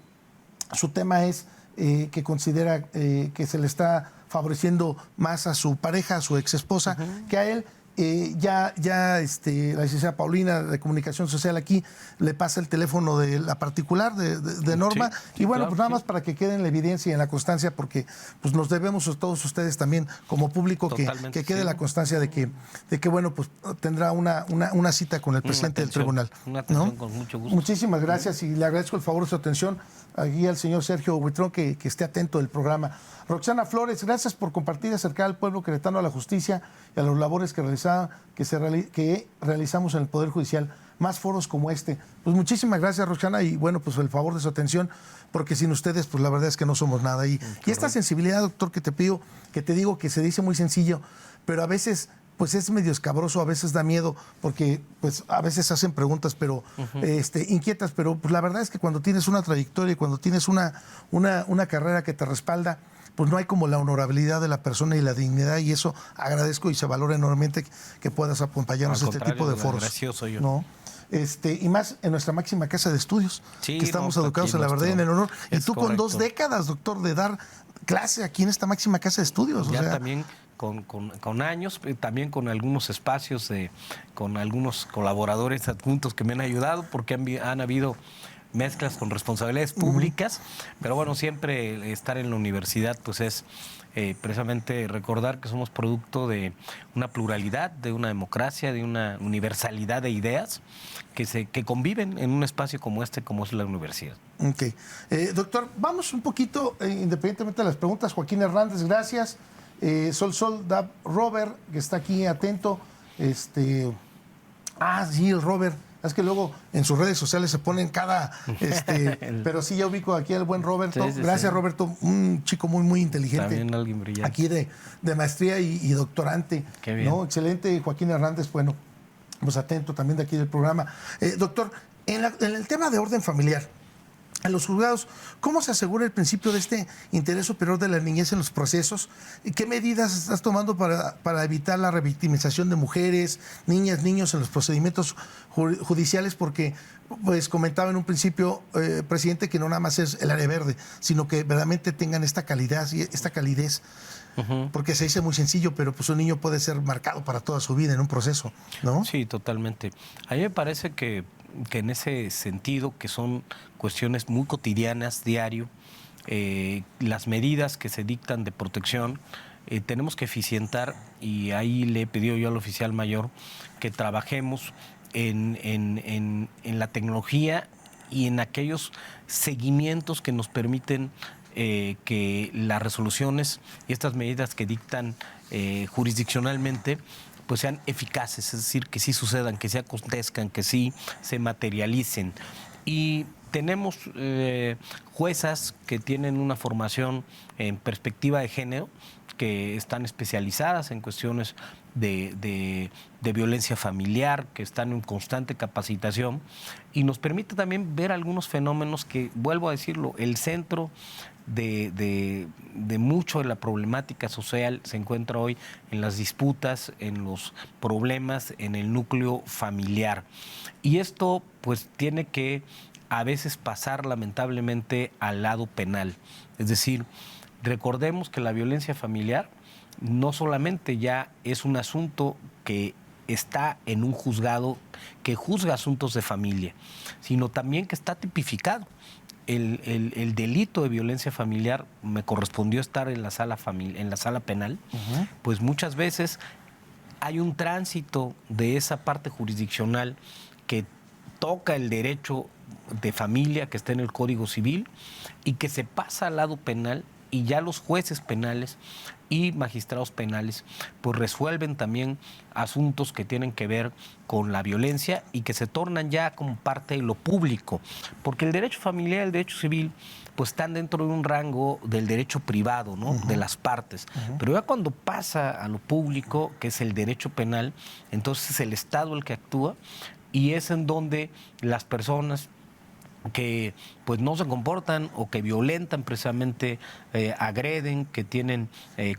su tema es que considera que se le está favoreciendo más a su pareja, a su exesposa, que a él. La licenciada Paulina de Comunicación Social aquí le pasa el teléfono de la particular de Norma y bueno, claro, pues nada más para que quede en la evidencia y en la constancia, porque pues nos debemos a todos ustedes también como público que quede la constancia de que bueno, pues tendrá una cita con el presidente del tribunal. Una atención, ¿no? con mucho gusto. Muchísimas gracias y le agradezco el favor de su atención aquí al señor Sergio Buitrón que esté atento del programa. Roxana Flores, gracias por compartir y acercar al pueblo queretano a la justicia y a las labores que realizamos en el Poder Judicial. Más foros como este. Pues muchísimas gracias, Roxana, y bueno, pues el favor de su atención, porque sin ustedes, pues la verdad es que no somos nada. Y esta sensibilidad, doctor, que te pido, que te digo que se dice muy sencillo, pero a veces pues es medio escabroso, a veces da miedo, porque pues a veces hacen preguntas pero inquietas, pero pues la verdad es que cuando tienes una trayectoria y cuando tienes una carrera que te respalda, pues no hay como la honorabilidad de la persona y la dignidad, y eso agradezco y se valora enormemente que puedas acompañarnos a este tipo de foros. Gracioso yo. ¿No? Y más en nuestra máxima casa de estudios, que estamos educados en la verdad y en el honor. Y tú con 2 décadas, doctor, de dar clase aquí en esta máxima casa de estudios. Ya también con años, también con algunos espacios, con algunos colaboradores adjuntos que me han ayudado, porque han habido mezclas con responsabilidades públicas, pero bueno, siempre estar en la universidad pues es precisamente recordar que somos producto de una pluralidad, de una democracia, de una universalidad de ideas que conviven en un espacio como este, como es la universidad. Ok. Doctor, vamos un poquito, independientemente de las preguntas. Joaquín Hernández, gracias. Dab Robert, que está aquí atento. Sí, el Robert. Es que luego en sus redes sociales se ponen cada... pero sí, ya ubico aquí al buen Roberto. Sí, gracias, Roberto. Un chico muy, muy inteligente. También alguien brillante. Aquí de maestría y doctorante. Qué bien. ¿No? Excelente, Joaquín Hernández. Bueno, pues atento también de aquí del programa. Doctor, en el tema de orden familiar, en los juzgados, ¿cómo se asegura el principio de este interés superior de la niñez en los procesos? ¿Qué medidas estás tomando para evitar la revictimización de mujeres, niñas, niños en los procedimientos judiciales? Porque, pues, comentaba en un principio, presidente, que no nada más es el área verde, sino que verdaderamente tengan esta calidad y esta calidez. Porque se dice muy sencillo, pero pues un niño puede ser marcado para toda su vida en un proceso, ¿no? Sí, totalmente. A mí me parece que en ese sentido, que son cuestiones muy cotidianas, diario, las medidas que se dictan de protección, tenemos que eficientar, y ahí le he pedido yo al oficial mayor que trabajemos en la tecnología y en aquellos seguimientos que nos permiten que las resoluciones y estas medidas que dictan jurisdiccionalmente pues sean eficaces, es decir, que sí sucedan, que sí acontezcan, que sí se materialicen. Y tenemos juezas que tienen una formación en perspectiva de género, que están especializadas en cuestiones de violencia familiar, que están en constante capacitación, y nos permite también ver algunos fenómenos que, vuelvo a decirlo, el centro de mucho de la problemática social se encuentra hoy en las disputas, en los problemas, en el núcleo familiar. Y esto pues tiene que a veces pasar lamentablemente al lado penal. Es decir, recordemos que la violencia familiar no solamente ya es un asunto que está en un juzgado que juzga asuntos de familia, sino también que está tipificado. El delito de violencia familiar, me correspondió estar en la sala penal, pues muchas veces hay un tránsito de esa parte jurisdiccional que toca el derecho de familia que está en el Código Civil y que se pasa al lado penal, y ya los jueces penales y magistrados penales pues resuelven también asuntos que tienen que ver con la violencia y que se tornan ya como parte de lo público, porque el derecho familiar y el derecho civil pues están dentro de un rango del derecho privado, ¿no? De las partes. Pero ya cuando pasa a lo público, que es el derecho penal, entonces es el Estado el que actúa, y es en donde las personas que pues no se comportan o que violentan precisamente, agreden, que tienen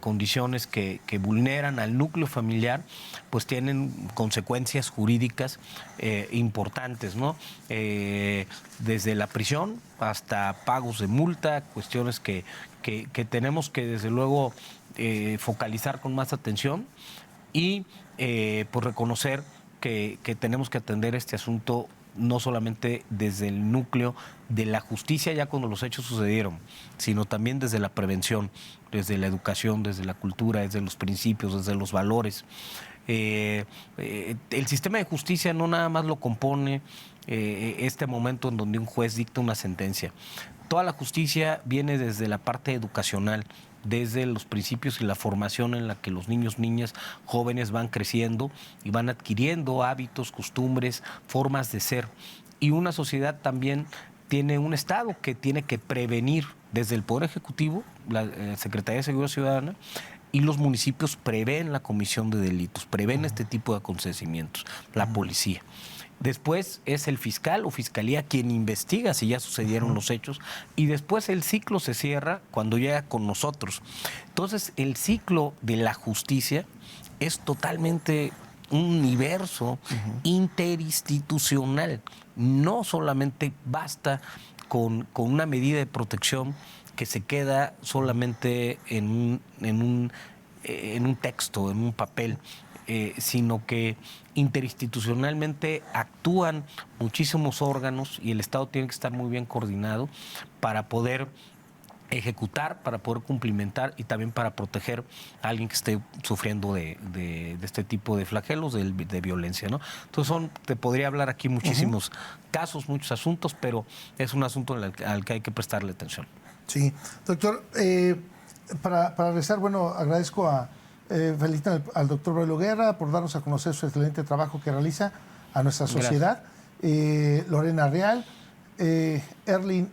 condiciones que vulneran al núcleo familiar, pues tienen consecuencias jurídicas importantes, ¿no? Desde la prisión hasta pagos de multa, cuestiones que tenemos que desde luego focalizar con más atención y pues reconocer que tenemos que atender este asunto no solamente desde el núcleo de la justicia ya cuando los hechos sucedieron, sino también desde la prevención, desde la educación, desde la cultura, desde los principios, desde los valores. El sistema de justicia no nada más lo compone este momento en donde un juez dicta una sentencia. Toda la justicia viene desde la parte educacional, desde los principios y la formación en la que los niños, niñas, jóvenes van creciendo y van adquiriendo hábitos, costumbres, formas de ser. Y una sociedad también tiene un Estado que tiene que prevenir desde el Poder Ejecutivo, la Secretaría de Seguridad Ciudadana, y los municipios prevén la comisión de delitos, prevén este tipo de acontecimientos, la policía. Después es el fiscal o fiscalía quien investiga si ya sucedieron los hechos, y después el ciclo se cierra cuando llega con nosotros. Entonces el ciclo de la justicia es totalmente un universo interinstitucional. No solamente basta con una medida de protección que se queda solamente en un texto, en un papel, sino que interinstitucionalmente actúan muchísimos órganos y el Estado tiene que estar muy bien coordinado para poder ejecutar, para poder cumplimentar y también para proteger a alguien que esté sufriendo de este tipo de flagelos, de violencia, ¿no? Entonces te podría hablar aquí muchísimos casos, muchos asuntos, pero es un asunto al que hay que prestarle atención. Sí, doctor, para regresar, bueno, agradezco felicitar al doctor Braulio Guerra por darnos a conocer su excelente trabajo que realiza a nuestra sociedad. Lorena Real, Erlin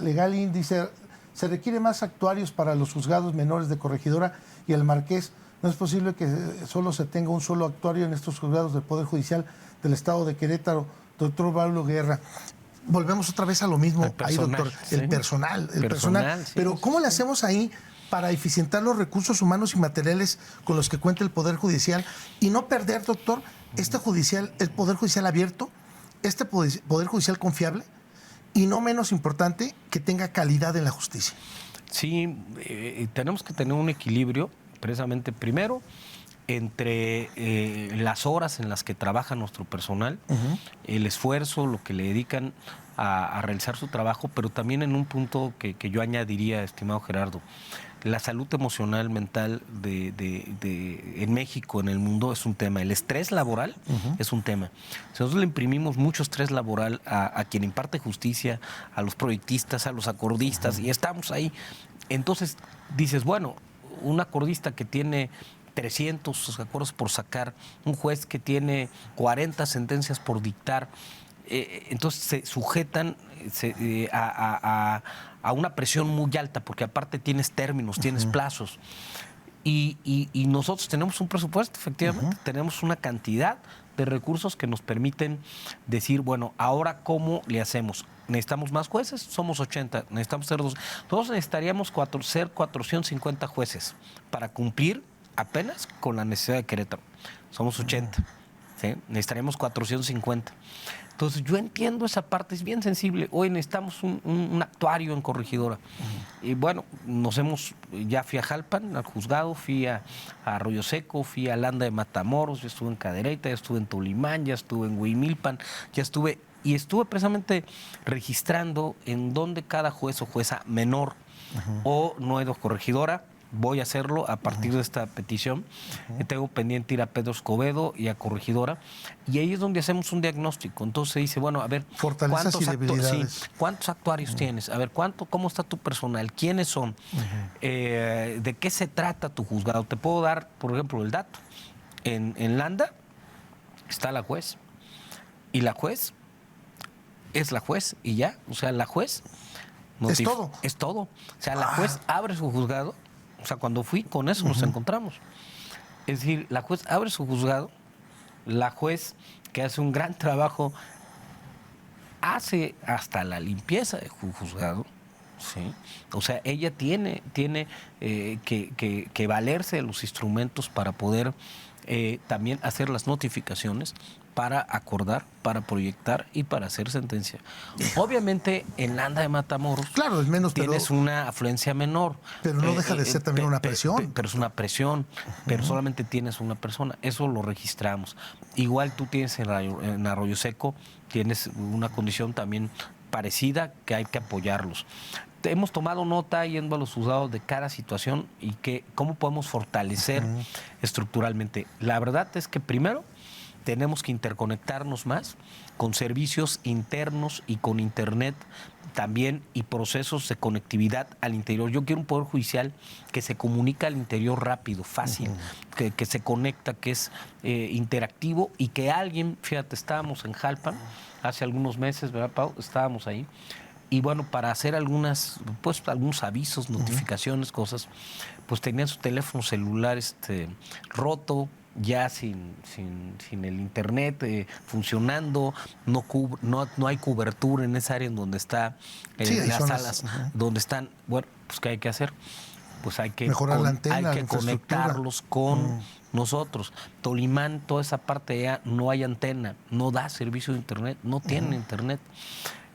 Legalin dice, se requiere más actuarios para los juzgados menores de Corregidora y el Marqués. No es posible que solo se tenga un solo actuario en estos juzgados del Poder Judicial del Estado de Querétaro. Doctor Braulio Guerra, volvemos otra vez a lo mismo ahí, doctor. ¿Sí? El personal. Sí, pero ¿cómo le hacemos ahí para eficientar los recursos humanos y materiales con los que cuenta el Poder Judicial y no perder, doctor, el Poder Judicial abierto, este Poder Judicial confiable y, no menos importante, que tenga calidad en la justicia? Sí, tenemos que tener un equilibrio, precisamente, primero, entre las horas en las que trabaja nuestro personal, el esfuerzo, lo que le dedican a realizar su trabajo, pero también en un punto que yo añadiría, estimado Gerardo, la salud emocional, mental en México, en el mundo, es un tema. El estrés laboral es un tema. Si nosotros le imprimimos mucho estrés laboral a quien imparte justicia, a los proyectistas, a los acordistas, y estamos ahí, entonces dices, bueno, un acordista que tiene 300 acuerdos por sacar, un juez que tiene 40 sentencias por dictar, entonces se sujetan a una presión muy alta, porque aparte tienes términos, tienes plazos. Y nosotros tenemos un presupuesto, efectivamente, tenemos una cantidad de recursos que nos permiten decir, bueno, ahora ¿cómo le hacemos? ¿Necesitamos más jueces? Somos 80, necesitamos ser 2. Todos necesitaríamos ser 450 jueces para cumplir apenas con la necesidad de Querétaro. Somos 80, ¿sí? Necesitaríamos 450. Entonces yo entiendo esa parte, es bien sensible. Hoy necesitamos un actuario en Corregidora. Y bueno, ya fui a Jalpan, al juzgado, fui a Arroyo Seco, fui a Landa de Matamoros, ya estuve en Cadereyta, ya estuve en Tolimán, ya estuve en Huimilpan, estuve precisamente registrando en dónde cada juez o jueza menor o no he ido a Corregidora. Voy a hacerlo a partir de esta petición. Tengo pendiente ir a Pedro Escobedo y a Corregidora. Y ahí es donde hacemos un diagnóstico. Entonces se dice, bueno, a ver, fortalezas y debilidades. ¿Cuántos actuarios tienes? A ver, ¿cómo está tu personal? ¿Quiénes son? ¿De qué se trata tu juzgado? Te puedo dar, por ejemplo, el dato. En Landa está la juez. Y la juez es la juez y ya. O sea, la juez... Es todo. Es todo. O sea, la juez abre su juzgado. O sea, cuando fui, con eso nos encontramos. Es decir, la juez abre su juzgado, la juez que hace un gran trabajo, hace hasta la limpieza de juzgado, ¿sí? O sea, ella tiene que valerse de los instrumentos para poder también hacer las notificaciones, para acordar, para proyectar y para hacer sentencia. Obviamente, en Landa de Matamoros, claro, es menos, tienes una afluencia menor. Pero no deja de ser también una presión. Pero es una presión, pero solamente tienes una persona. Eso lo registramos. Igual tú tienes en Arroyo Seco, tienes una condición también parecida que hay que apoyarlos. Hemos tomado nota yendo a los juzgados de cada situación y cómo podemos fortalecer estructuralmente. La verdad es que primero tenemos que interconectarnos más con servicios internos y con internet también y procesos de conectividad al interior. Yo quiero un poder judicial que se comunica al interior rápido, fácil, que se conecta, que es interactivo y que alguien, fíjate, estábamos en Jalpan hace algunos meses, ¿verdad, Pau? Estábamos ahí. Y bueno, para hacer algunos avisos, notificaciones, cosas, pues tenían su teléfono celular roto, ya sin el internet funcionando, no hay cobertura en esa área en donde está las salas, donde están, bueno, pues ¿qué hay que hacer? Pues hay que mejorar la antena, hay que conectarlos con nosotros. Tolimán, toda esa parte de allá, no hay antena, no da servicio de internet, no tienen internet.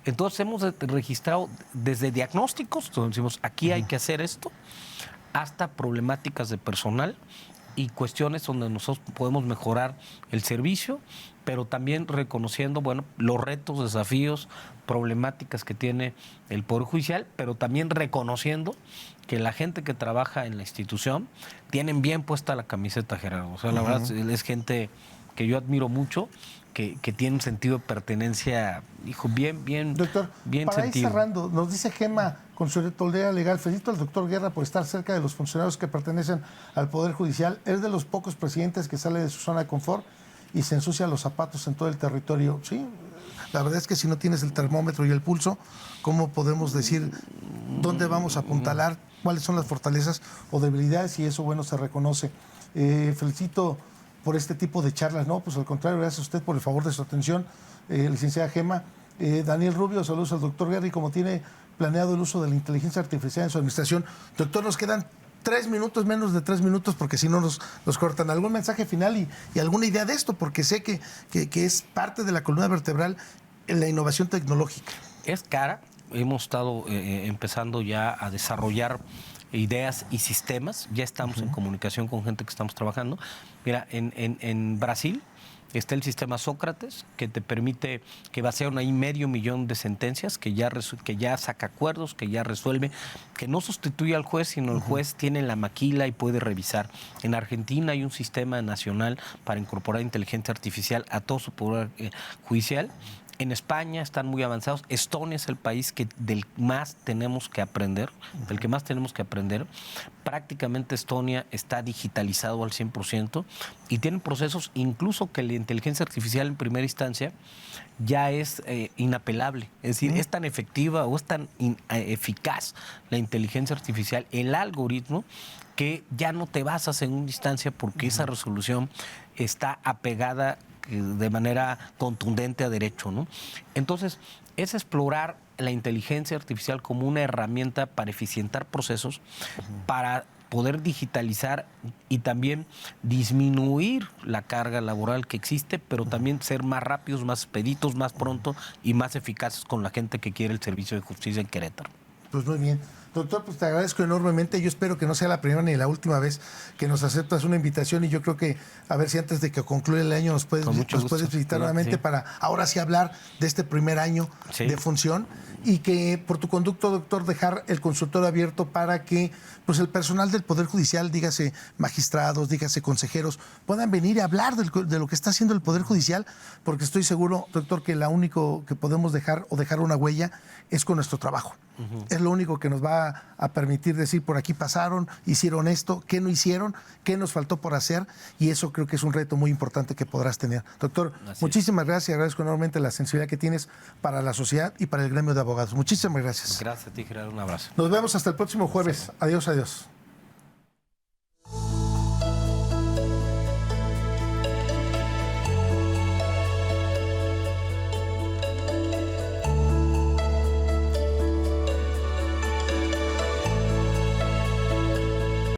Entonces hemos registrado desde diagnósticos, donde decimos aquí hay que hacer esto, hasta problemáticas de personal y cuestiones donde nosotros podemos mejorar el servicio, pero también reconociendo, bueno, los retos, desafíos, problemáticas que tiene el Poder Judicial, pero también reconociendo que la gente que trabaja en la institución tienen bien puesta la camiseta, Gerardo. O sea, la verdad es gente que yo admiro mucho, que tiene un sentido de pertenencia, hijo, bien doctor, bien para sentido. ir cerrando, nos dice Gema, consultoría legal, felicito al doctor Guerra por estar cerca de los funcionarios que pertenecen al Poder Judicial. Es de los pocos presidentes que sale de su zona de confort y se ensucia los zapatos en todo el territorio. Sí, la verdad es que si no tienes el termómetro y el pulso, ¿cómo podemos decir dónde vamos a apuntalar, cuáles son las fortalezas o debilidades? Y eso, bueno, se reconoce. Felicito por este tipo de charlas. No, pues al contrario, gracias a usted por el favor de su atención, licenciada Gema. Daniel Rubio, saludos al doctor Guerra, y como tiene planeado el uso de la inteligencia artificial en su administración. Doctor, nos quedan 3 minutos, menos de 3 minutos, porque si no nos cortan. ¿Algún mensaje final y alguna idea de esto? Porque sé que es parte de la columna vertebral en la innovación tecnológica. Es cara. Hemos estado empezando ya a desarrollar ideas y sistemas. Ya estamos en comunicación con gente que estamos trabajando. Mira, en Brasil Está el sistema Sócrates, que te permite que vaciaron ahí 500,000 de sentencias, que ya saca acuerdos, que ya resuelve, que no sustituye al juez, sino el juez tiene la maquila y puede revisar. En Argentina hay un sistema nacional para incorporar inteligencia artificial a todo su poder judicial. En España están muy avanzados. Estonia es el país del que más tenemos que aprender, Prácticamente Estonia está digitalizado al 100% y tienen procesos incluso que la inteligencia artificial en primera instancia ya es inapelable. Es decir, es tan efectiva o es tan eficaz la inteligencia artificial, el algoritmo, que ya no te vas a segunda instancia porque esa resolución está apegada de manera contundente a derecho, ¿no? Entonces, es explorar la inteligencia artificial como una herramienta para eficientar procesos, para poder digitalizar y también disminuir la carga laboral que existe, pero también ser más rápidos, más expeditos, más pronto y más eficaces con la gente que quiere el servicio de justicia en Querétaro. Pues muy bien. Doctor, pues te agradezco enormemente. Yo espero que no sea la primera ni la última vez que nos aceptas una invitación y yo creo que a ver si antes de que concluya el año nos puedes visitar nuevamente para ahora sí hablar de este primer año de función y que por tu conducto, doctor, dejar el consultorio abierto para que pues el personal del Poder Judicial, dígase magistrados, dígase consejeros, puedan venir a hablar de lo que está haciendo el Poder Judicial, porque estoy seguro, doctor, que lo único que podemos dejar una huella es con nuestro trabajo. Es lo único que nos va a permitir decir por aquí pasaron, hicieron esto, qué no hicieron, qué nos faltó por hacer, y eso creo que es un reto muy importante que podrás tener. Doctor, muchísimas gracias, agradezco enormemente la sensibilidad que tienes para la sociedad y para el gremio de abogados. Muchísimas gracias. Gracias a ti, Gerardo, un abrazo. Nos vemos hasta el próximo jueves. Adiós, adiós.